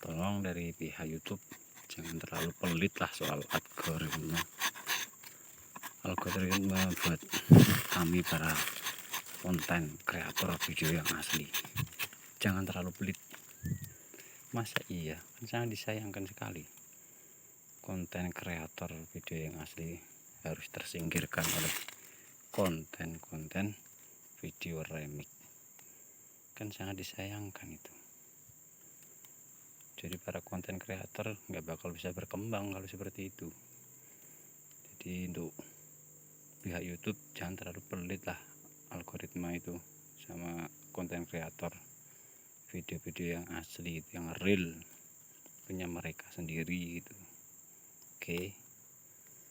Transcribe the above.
Tolong dari pihak YouTube jangan terlalu pelit lah soal algoritma buat kami para konten kreator video yang asli. Jangan terlalu pelit. Masa iya, kan sangat disayangkan sekali konten kreator video yang asli harus tersingkirkan oleh konten-konten video remix. Kan sangat disayangkan itu. Jadi para konten kreator nggak bakal bisa berkembang kalau seperti itu. Jadi untuk pihak YouTube jangan terlalu pelit lah algoritma itu sama konten kreator video-video yang asli, yang real punya mereka sendiri gitu. Oke.